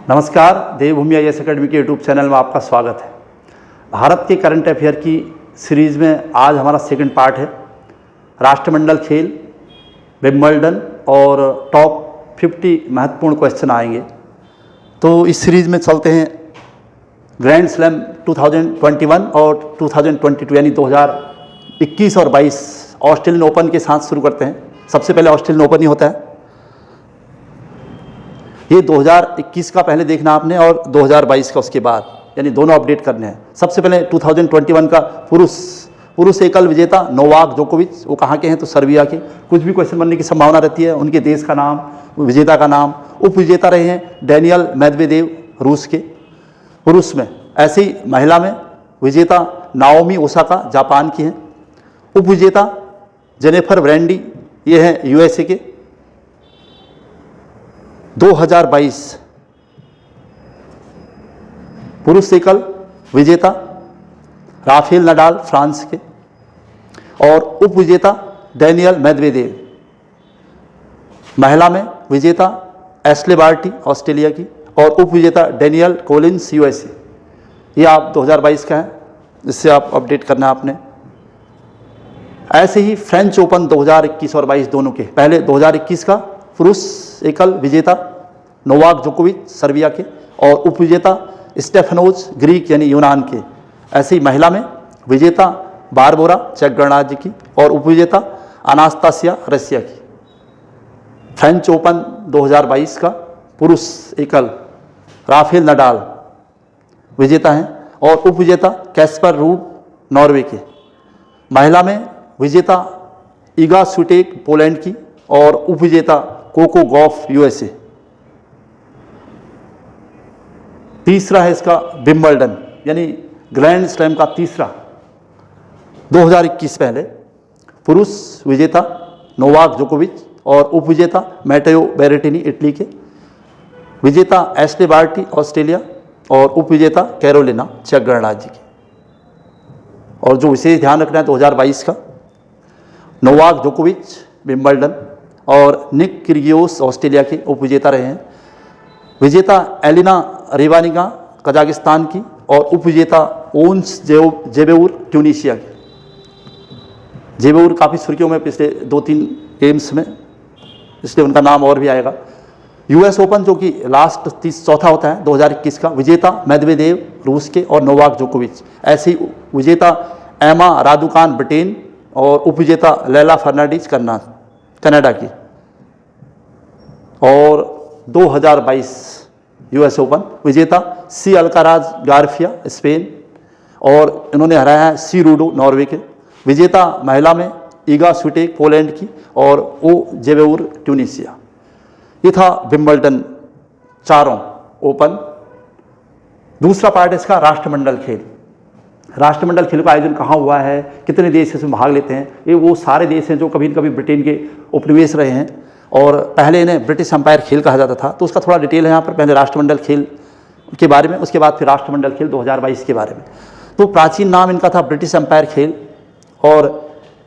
नमस्कार, देवभूमि IAS academy के YouTube channel में आपका स्वागत है। भारत के करंट अफेयर की सीरीज़ में आज हमारा सेकंड पार्ट है राष्ट्रमंडल खेल, विंबलडन और टॉप 50 महत्वपूर्ण क्वेश्चन आएंगे। तो इस सीरीज़ में चलते हैं ग्रैंड स्लैम 2021 और 2022 यानी 2021 और 22 ऑस्ट्रेलियन ओपन के साथ शुरू करते हैं। सबसे पहले ऑस्ट्रेलियन ओपन ही होता है। ये 2021 का पहले देखना आपने और 2022 का उसके बाद, यानी दोनों अपडेट करने हैं। सबसे पहले 2021 का पुरुष एकल विजेता नोवाक जोकोविच, वो कहाँ के हैं तो सर्बिया के। कुछ भी क्वेश्चन बनने की संभावना रहती है, उनके देश का नाम, विजेता का नाम। उप विजेता रहे हैं डैनियल मेदवेदेव रूस के पुरुष में। ऐसे ही महिला में विजेता नाओमी ओसाका जापान की हैं। उप विजेता जेनिफर ब्रैंडी, ये हैं USA के। 2022 पुरुष एकल विजेता राफेल नडाल फ्रांस के और उप विजेता डैनियल मेदवेदेव। महिला में विजेता एश्ले बार्टी ऑस्ट्रेलिया की और उप विजेता डैनियल कोलिंस USA। ये आप 2022 का है, जिससे आप अपडेट करना है आपने। ऐसे ही फ्रेंच ओपन 2021 और 22 दोनों के। पहले 2021 का पुरुष एकल विजेता नोवाक जोकोविच सर्बिया के और उप विजेता स्टेफनोज ग्रीक यानी यूनान के। ऐसे ही महिला में विजेता बारबोरा चेक गणराज्य की और उप विजेता अनास्तासिया रशिया की। फ्रेंच ओपन 2022 का पुरुष एकल राफेल नडाल विजेता हैं और उप विजेता कैस्पर रूड नॉर्वे के। महिला में विजेता इगा स्विटेक पोलैंड की और उप विजेता कोको गॉफ USA। तीसरा है इसका विंबलडन यानी ग्रैंड स्लैम का तीसरा 2021 पहले पुरुष विजेता नोवाक जोकोविच और उप विजेता मैटेओ बेरेटिनी इटली के। विजेता एश्ले बार्टी ऑस्ट्रेलिया और उप विजेता कैरोलिना चेक गणराज्य की। और जो विशेष ध्यान रखना है 2022 का, नोवाक जोकोविच विंबलडन और निक किर्गियोस ऑस्ट्रेलिया के उप विजेता रहे हैं। विजेता एलिना रिवानिगा कजाकिस्तान की और उप विजेता ओन्स जेबेउर ट्यूनीशिया की। जेबेउर काफ़ी सुर्खियों में पिछले 2-3 गेम्स में, इसलिए उनका नाम और भी आएगा। US ओपन जो कि लास्ट चौथा होता है 2021 का, विजेता मेदवेदेव रूस के और नोवाक जोकोविच। ऐसे ही विजेता एमा रादुकान ब्रिटेन और उप विजेता लैला फर्नांडीज कनाडा की। और 2022 US ओपन विजेता सी अल्काराज गार्फिया स्पेन और इन्होंने हराया है सी रूडो नॉर्वे के। विजेता महिला में इगा स्विटेक पोलैंड की और ओ जेबेउर ट्यूनीशिया। ये था विंबलडन चारों ओपन। दूसरा पार्ट इसका राष्ट्रमंडल खेल। राष्ट्रमंडल खेल का आयोजन कहाँ हुआ है, कितने देश इसमें भाग लेते हैं। ये वो सारे देश हैं जो कभी न कभी ब्रिटेन के उपनिवेश रहे हैं और पहले इन्हें ब्रिटिश एम्पायर खेल कहा जाता था। तो उसका थोड़ा डिटेल है यहाँ पर। पहले राष्ट्रमंडल खेल के बारे में, उसके बाद फिर राष्ट्रमंडल खेल 2022 के बारे में। तो प्राचीन नाम इनका था ब्रिटिश एम्पायर खेल। और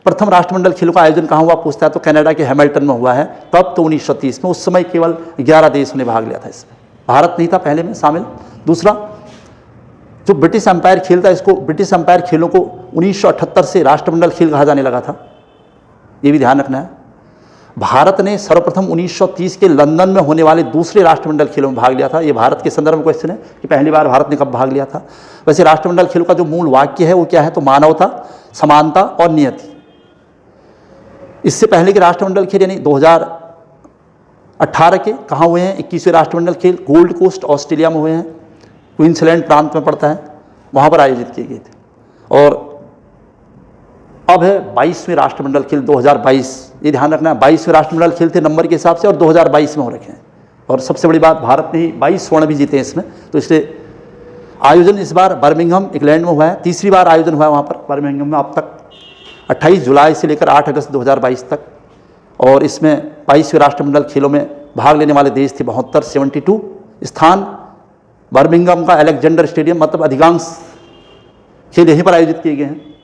प्रथम राष्ट्रमंडल खेलों का आयोजन कहाँ हुआ पूछता है तो कनाडा के हैमिल्टन में हुआ है, तब तो 1930 में। उस समय केवल 11 देशों ने भाग लिया था इसमें, भारत नहीं था पहले में शामिल। दूसरा जो ब्रिटिश एम्पायर खेल था, इसको ब्रिटिश एम्पायर खेलों को 1978 से राष्ट्रमंडल खेल कहा जाने लगा था, ये भी ध्यान रखना है। भारत ने सर्वप्रथम 1930 के लंदन में होने वाले दूसरे राष्ट्रमंडल खेलों में भाग लिया था। ये भारत के संदर्भ में क्वेश्चन है कि पहली बार भारत ने कब भाग लिया था। वैसे राष्ट्रमंडल खेलों का जो मूल वाक्य है वो क्या है तो मानवता, समानता और नियति। इससे पहले के राष्ट्रमंडल खेल यानी 2018 के कहाँ हुए हैं 21वें राष्ट्रमंडल खेल गोल्ड कोस्ट ऑस्ट्रेलिया में हुए हैं, क्वींसलैंड प्रांत में पड़ता है, वहाँ पर आयोजित किए गए थे। और अब है 22वें राष्ट्रमंडल खेल 2022। ये ध्यान रखना है 22वें राष्ट्रमंडल खेल थे नंबर के हिसाब से और 2022 में हो रखे हैं। और सबसे बड़ी बात, भारत ने ही 22 स्वर्ण भी जीते हैं इसमें। तो इसलिए आयोजन इस बार बर्मिंघम इंग्लैंड में हुआ है। तीसरी बार आयोजन हुआ है वहाँ पर बर्मिंघम में अब तक 28 जुलाई से लेकर 8 अगस्त 2022 तक। और इसमें 22वें राष्ट्रमंडल खेलों में भाग लेने वाले देश थे 72 स्थान बर्मिंघम का अलेक्जेंडर स्टेडियम, मतलब अधिकांश खेल यहीं पर आयोजित किए गए हैं।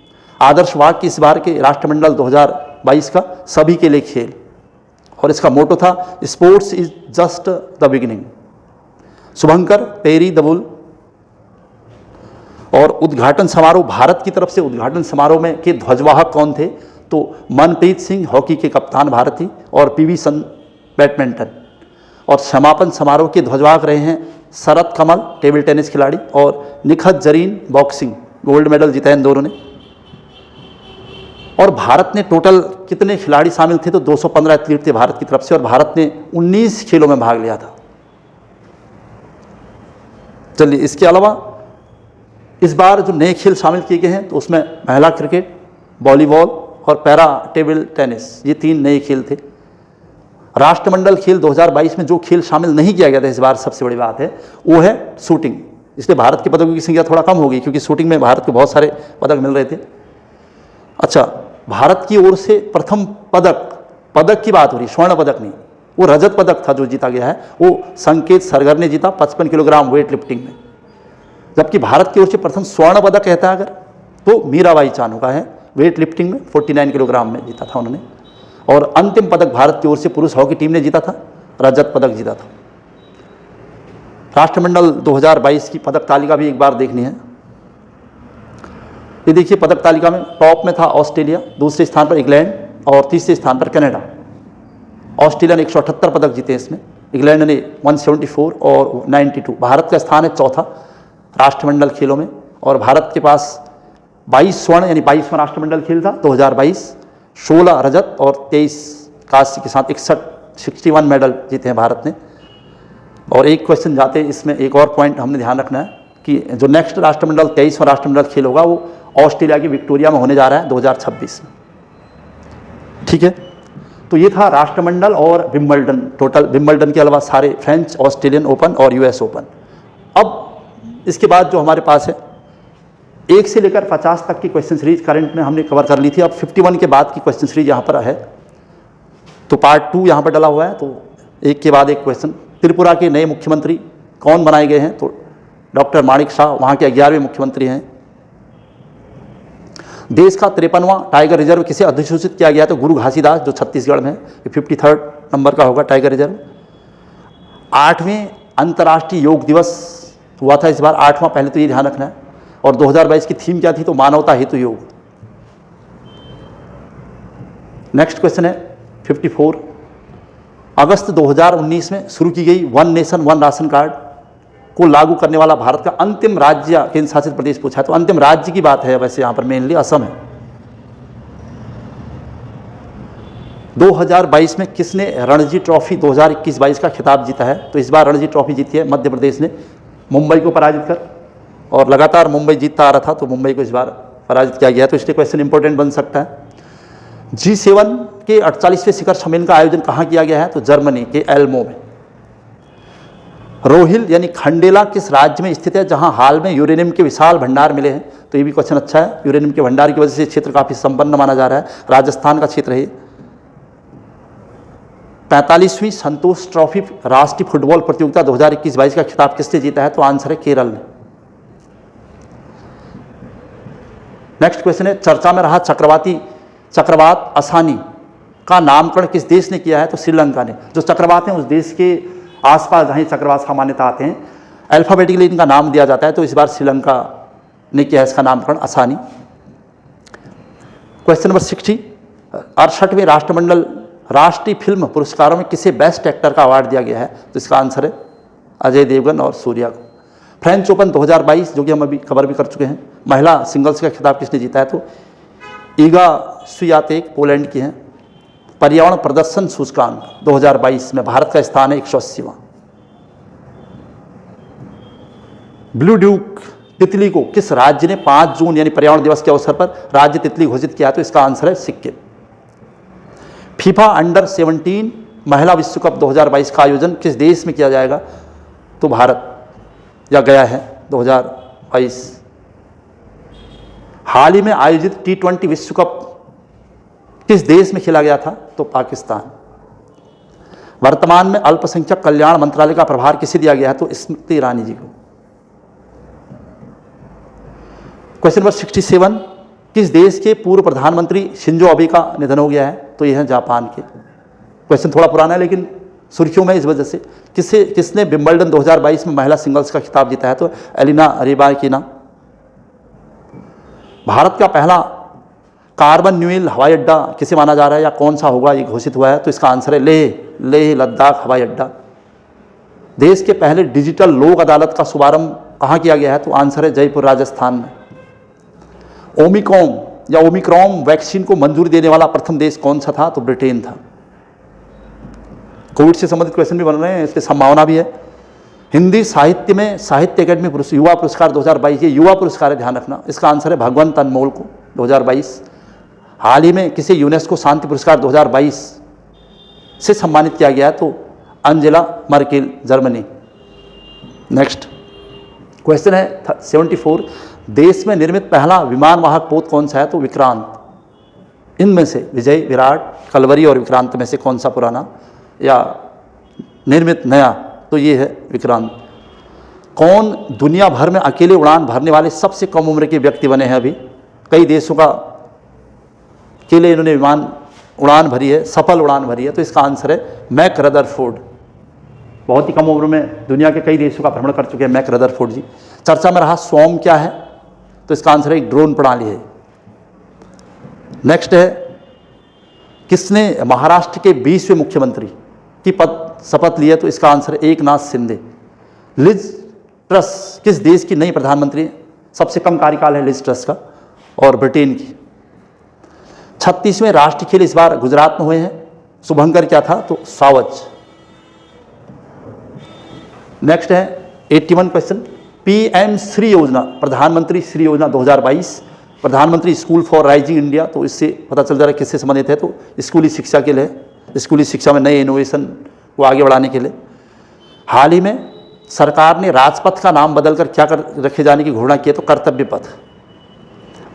आदर्श वाक्य इस बार के राष्ट्रमंडल 2022 का सभी के लिए खेल, और इसका मोटो था sports is just the beginning. शुभंकर पेरी दबुल। और उद्घाटन समारोह, भारत की तरफ से उद्घाटन समारोह में के ध्वजवाहक कौन थे? तो मनप्रीत सिंह हॉकी के कप्तान भारती, और पीवी सिंधु बैडमिंटन। और समापन समारोह के ध्वजवाहक रहे हैं शरत कमल टेबल टेनिस खिलाड़ी, और Nikhat Zareen boxing, gold medal जीता है इन दोनों ने। और भारत ने टोटल कितने खिलाड़ी शामिल थे? तो 215 एथलीट थे भारत की तरफ से, और भारत ने 19 खेलों में भाग लिया था। चलिए, इसके अलावा इस बार जो नए खेल शामिल किए गए हैं तो उसमें महिला क्रिकेट, वॉलीबॉल और पैरा टेबल टेनिस, ये 3 नए खेल थे। राष्ट्रमंडल खेल 2022 में जो खेल शामिल नहीं किया गया था इस बार, सबसे बड़ी बात है वो है शूटिंग। इसलिए भारत के पदकों की संख्या थोड़ा कम हो गई, क्योंकि शूटिंग में भारत को बहुत सारे पदक मिल रहे थे। अच्छा, भारत की ओर से प्रथम पदक की बात हो रही, स्वर्ण पदक नहीं, वो रजत पदक था जो जीता गया है, वो संकेत सरगर ने जीता 55 किलोग्राम वेट लिफ्टिंग में। जबकि भारत की ओर से प्रथम स्वर्ण पदक कहता है अगर, तो मीराबाई चानू का है, वेट लिफ्टिंग में 49 किलोग्राम में जीता था उन्होंने। और अंतिम पदक भारत की ओर से पुरुष हॉकी टीम ने जीता था, रजत पदक जीता था। राष्ट्रमंडल 2022 की पदक तालिका भी एक बार देखनी है। ये देखिए, पदक तालिका में टॉप में था ऑस्ट्रेलिया, दूसरे स्थान पर इंग्लैंड और तीसरे स्थान पर कनाडा। ऑस्ट्रेलिया ने 178 पदक जीते इसमें, इंग्लैंड ने 174 और 92। भारत का स्थान है चौथा राष्ट्रमंडल खेलों में, और भारत के पास 22 स्वर्ण यानी 22वां राष्ट्रमंडल खेल था 2022, 16 रजत और 23 कांस्य के साथ 61 मेडल जीते हैं भारत ने। और एक क्वेश्चन जाते इसमें एक और पॉइंट हमने ध्यान रखना है कि जो नेक्स्ट राष्ट्रमंडल 23वां राष्ट्रमंडल खेल होगा वो ऑस्ट्रेलिया की विक्टोरिया में होने जा रहा है 2026 में। ठीक है, तो ये था राष्ट्रमंडल और विंबलडन, टोटल विंबलडन के अलावा सारे फ्रेंच, ऑस्ट्रेलियन ओपन और यूएस ओपन। अब इसके बाद जो हमारे पास है 1 से लेकर 50 तक की क्वेश्चन सीरीज करंट में हमने कवर कर ली थी। अब 51 के बाद की क्वेश्चन सीरीज यहाँ पर है, तो पार्ट 2 यहाँ पर डला हुआ है, तो एक के बाद एक क्वेश्चन। त्रिपुरा के नए मुख्यमंत्री कौन बनाए गए हैं? तो डॉक्टर माणिक शाह वहाँ के 11वें मुख्यमंत्री हैं। देश का 53वां टाइगर रिजर्व किसे अधिसूचित किया गया? तो गुरु घासीदास जो छत्तीसगढ़ में है, ये 53rd नंबर का होगा टाइगर रिजर्व। 8वें अंतर्राष्ट्रीय योग दिवस हुआ था इस बार, 8वां, पहले तो ये ध्यान रखना है। और 2022 की थीम क्या थी? तो मानवता हेतु योग। नेक्स्ट क्वेश्चन है 54। अगस्त 2019 में शुरू की गई one nation one ration card को लागू करने वाला भारत का अंतिम राज्य केंद्र शासित प्रदेश पूछा है, तो अंतिम राज्य की बात है वैसे यहाँ पर मेनली असम है। 2022 में किसने रणजी ट्रॉफी 2021-22 का खिताब जीता है? तो इस बार रणजी ट्रॉफी जीती है मध्य प्रदेश ने, मुंबई को पराजित कर, और लगातार मुंबई जीतता आ रहा था तो मुंबई को इस बार पराजित किया गया, तो इसलिए क्वेश्चन इंपॉर्टेंट बन सकता है। G7 के 48वें शिखर सम्मेलन का आयोजन कहाँ किया गया है? तो जर्मनी के एल्मो में। रोहिल यानी खंडेला किस राज्य में स्थित है जहां हाल में यूरेनियम के विशाल भंडार मिले हैं? तो ये भी क्वेश्चन अच्छा है, यूरेनियम के भंडार की वजह से क्षेत्र काफी संपन्न माना जा रहा है, राजस्थान का क्षेत्र है। 45वीं संतोष ट्रॉफी राष्ट्रीय फुटबॉल प्रतियोगिता 2021-22 का खिताब किसने जीता है? तो आंसर है केरल ने। नेक्स्ट क्वेश्चन है, चर्चा में रहा चक्रवात असानी का नामकरण किस देश ने किया है? तो श्रीलंका ने। जो चक्रवात हैं उस देश के आसपास जहाँ चक्रवात सामान्यतः आते हैं, अल्फाबेटिकली इनका नाम दिया जाता है, तो इस बार श्रीलंका ने किया है इसका नामकरण असानी। Question number 60। 68वें राष्ट्रमंडल राष्ट्रीय फिल्म पुरस्कारों में किसे बेस्ट एक्टर का अवार्ड दिया गया है? तो इसका आंसर है अजय देवगन और सूर्या को। फ्रेंच ओपन 2022 जो कि हम अभी खबर भी कर चुके हैं, महिला सिंगल्स का खिताब किसने जीता है? तो ईगा स्वियातेक पोलैंड की हैं। पर्यावरण प्रदर्शन सूचकांक 2022 में भारत का स्थान है 180वां। ब्लू ड्यूक तितली को किस राज्य ने 5 जून यानी पर्यावरण दिवस के अवसर पर राज्य तितली घोषित किया? तो इसका आंसर है सिक्किम। फीफा अंडर 17 महिला विश्व कप 2022 का आयोजन किस देश में किया जाएगा? तो भारत या गया है 2022। हाल ही में आयोजित T20 विश्व कप किस देश में खेला गया था? तो पाकिस्तान। वर्तमान में अल्पसंख्यक कल्याण मंत्रालय का प्रभार किसे दिया गया है? तो स्मृति ईरानी जी को। Question number 67। किस देश के पूर्व प्रधानमंत्री शिंजो अबे का निधन हो गया है? तो यह है जापान के। क्वेश्चन थोड़ा पुराना है लेकिन सुर्खियों में इस वजह से। किसने विंबलडन 2022 में महिला सिंगल्स का खिताब जीता है? तो एलिना रैबाकिना। भारत का पहला कार्बन न्यूट्रल हवाई अड्डा किसे माना जा रहा है या कौन सा होगा, ये घोषित हुआ है? तो इसका आंसर है लेह लद्दाख हवाई अड्डा। देश के पहले डिजिटल लोक अदालत का शुभारंभ कहाँ किया गया है? तो आंसर है जयपुर राजस्थान में। ओमिक्रॉन वैक्सीन को मंजूरी देने वाला प्रथम देश कौन सा था? तो ब्रिटेन था। कोविड से संबंधित क्वेश्चन भी बन रहे हैं, इसकी संभावना भी है। हिंदी साहित्य में साहित्य अकेडमी युवा पुरस्कार 2022, ये युवा पुरस्कार है, ध्यान रखना। इसका आंसर है भगवंत अनमोल को 2022। हाल ही में किसे यूनेस्को शांति पुरस्कार 2022 से सम्मानित किया गया है? तो Angela Merkel, Germany. Next question है 74, देश में निर्मित पहला विमान वाहक पोत कौन सा है? तो विक्रांत। इनमें से विजय, विराट, कलवरी और विक्रांत में से कौन सा पुराना या निर्मित नया? तो ये है विक्रांत। कौन दुनिया भर में अकेले उड़ान भरने वाले सबसे कम उम्र के व्यक्ति बने हैं? अभी कई देशों का अकेले इन्होंने विमान उड़ान भरी है, सफल उड़ान भरी है। तो इसका आंसर है मैक रदरफोर्ड। बहुत ही कम उम्र में दुनिया के कई देशों का भ्रमण कर चुके हैं मैक रदरफोर्ड जी। चर्चा में रहा स्वॉर्म क्या है? तो इसका आंसर एक ड्रोन प्रणाली है। नेक्स्ट है, किसने महाराष्ट्र के 20वें मुख्यमंत्री की शपथ ली है? तो इसका आंसर है एकनाथ शिंदे। लिज ट्रस किस देश की नई प्रधानमंत्री है? सबसे कम कार्यकाल है लिज ट्रस का, और ब्रिटेन की। 36वें राष्ट्रीय खेल इस बार गुजरात में हुए हैं। शुभंकर क्या था? तो सावज। नेक्स्ट है 81 क्वेश्चन, पीएम श्री योजना, प्रधानमंत्री श्री योजना 2022, प्रधानमंत्री स्कूल फॉर राइजिंग इंडिया। तो इससे पता चल जा रहा है किससे संबंधित है? तो स्कूली शिक्षा के लिए, स्कूली शिक्षा में नए इनोवेशन को आगे बढ़ाने के लिए। हाल ही में सरकार ने राजपथ का नाम बदलकर क्या रखे जाने की घोषणा की है? तो कर्तव्य पथ।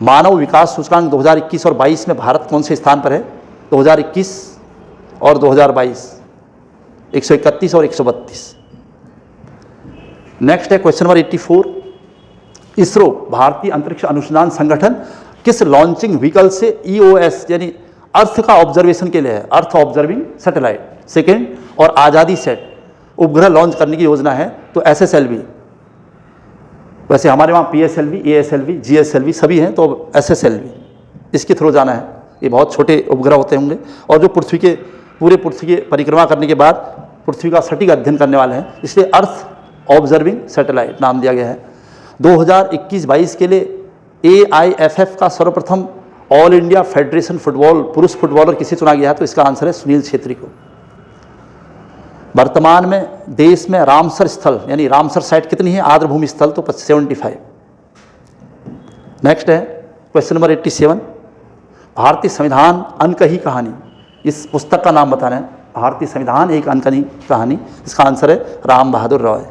मानव विकास सूचकांक 2021 और 22 में भारत कौन से स्थान पर है? 2021 और 2022 131 और 132। नेक्स्ट है क्वेश्चन नंबर 84, इसरो भारतीय अंतरिक्ष अनुसंधान संगठन किस लॉन्चिंग व्हीकल से EOS यानी अर्थ का ऑब्जर्वेशन के लिए है? अर्थ ऑब्जर्विंग सैटेलाइट सेकेंड और आज़ादी सेट उपग्रह लॉन्च करने की योजना है? तो SSLV। वैसे हमारे वहाँ PSLV, ASLV, GSLV सभी हैं, तो SSLV इसके थ्रू जाना है। ये बहुत छोटे उपग्रह होते होंगे और जो पूरे पृथ्वी के परिक्रमा करने के बाद पृथ्वी का सटीक अध्ययन करने वाले हैं, इसलिए अर्थ ऑब्जर्विंग सैटेलाइट नाम दिया गया है। 2021-22 के लिए AIFF का सर्वप्रथम ऑल इंडिया फेडरेशन फुटबॉल पुरुष फुटबॉलर किसे चुना गया है? तो इसका आंसर है सुनील छेत्री को। वर्तमान में देश में रामसर स्थल यानी रामसर साइट कितनी है? आर्द्रभूमि स्थल तो 75। नेक्स्ट है क्वेश्चन नंबर 87, भारतीय संविधान अनकही कहानी, इस पुस्तक का नाम बताना है। भारतीय संविधान एक अनकही कहानी, इसका आंसर है राम बहादुर रॉय।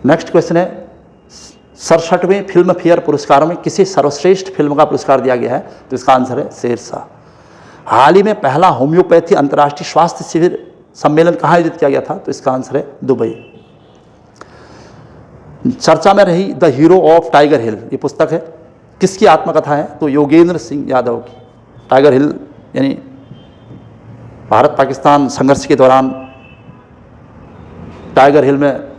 नेक्स्ट क्वेश्चन है 67वें फिल्म फेयर पुरस्कारों में किसे सर्वश्रेष्ठ फिल्म का पुरस्कार दिया गया है? तो इसका आंसर है शेरशाह। हाल ही में पहला होम्योपैथी अंतर्राष्ट्रीय स्वास्थ्य शिविर सम्मेलन कहाँ आयोजित किया गया था? तो इसका आंसर है दुबई। चर्चा में रही द हीरो ऑफ टाइगर हिल, ये पुस्तक है, किसकी आत्मकथा है? तो योगेंद्र सिंह यादव की। टाइगर हिल यानी भारत पाकिस्तान संघर्ष के दौरान टाइगर हिल में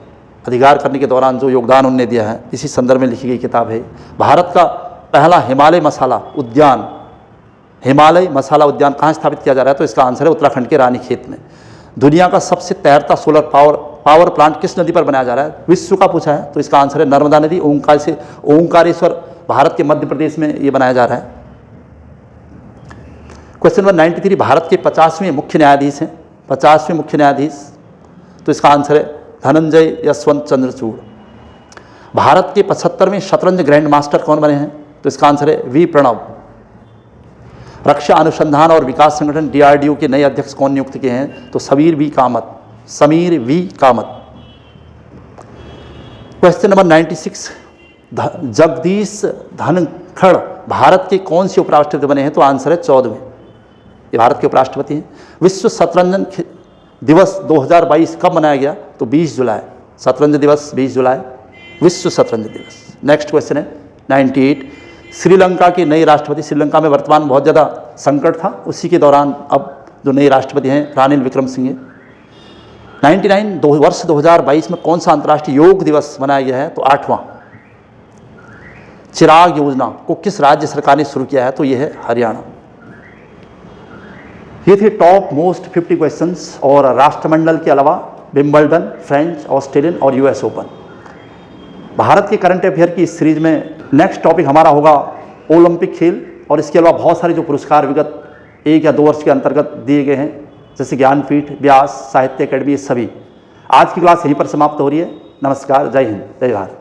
अधिकार करने के दौरान जो योगदान उन्होंने दिया है, इसी संदर्भ में लिखी गई किताब है। भारत का पहला हिमालय मसाला उद्यान कहाँ स्थापित किया जा रहा है? तो इसका आंसर है उत्तराखंड के रानीखेत में। दुनिया का सबसे तैरता सोलर पावर प्लांट किस नदी पर बनाया जा रहा है? विश्व का पूछा है, तो इसका आंसर है नर्मदा नदी। ओंकारेश्वर भारत के मध्य प्रदेश में ये बनाया जा रहा है। क्वेश्चन नंबर 93, भारत के 50वें मुख्य न्यायाधीश हैं, 50वें मुख्य न्यायाधीश, तो इसका आंसर है धनंजय यशवंत चंद्रचूड़। भारत के 75वें शतरंज ग्रैंड मास्टर कौन बने हैं? तो इसका आंसर है वी प्रणव। रक्षा अनुसंधान और विकास संगठन DRDO के नए अध्यक्ष कौन नियुक्त किए हैं? तो Sameer V Kamath. Question number 96, Jagdish Dhankhar Bharat के कौन से उपराष्ट्रपति बने हैं? तो आंसर है 14वें, ये भारत के उपराष्ट्रपति हैं। विश्व शतरंज दिवस 2022 कब मनाया गया? तो 20 जुलाई। शतरंज दिवस 20 जुलाई, विश्व शतरंज दिवस। नेक्स्ट क्वेश्चन है 98, श्रीलंका के नए राष्ट्रपति, श्रीलंका में वर्तमान बहुत ज़्यादा संकट था, उसी के दौरान अब जो नए राष्ट्रपति हैं रानिल विक्रमसिंघे। वर्ष 2022 में कौन सा अंतर्राष्ट्रीय योग दिवस मनाया गया है, तो 8वां। चिराग योजना को किस राज्य सरकार ने शुरू किया है, तो यह है हरियाणा। ये थे टॉप मोस्ट 50 क्वेश्चंस, और राष्ट्रमंडल के अलावा विंबलडन, फ्रेंच, ऑस्ट्रेलियन और यूएस ओपन। भारत के करंट अफेयर की इस सीरीज में नेक्स्ट टॉपिक हमारा होगा ओलंपिक खेल, और इसके अलावा बहुत सारे जो पुरस्कार विगत 1 या 2 वर्ष के अंतर्गत दिए गए हैं, जैसे ज्ञानपीठ, व्यास, साहित्य अकेडमी, सभी। आज की क्लास यहीं पर समाप्त हो रही है। नमस्कार, जय हिंद, जय भारत।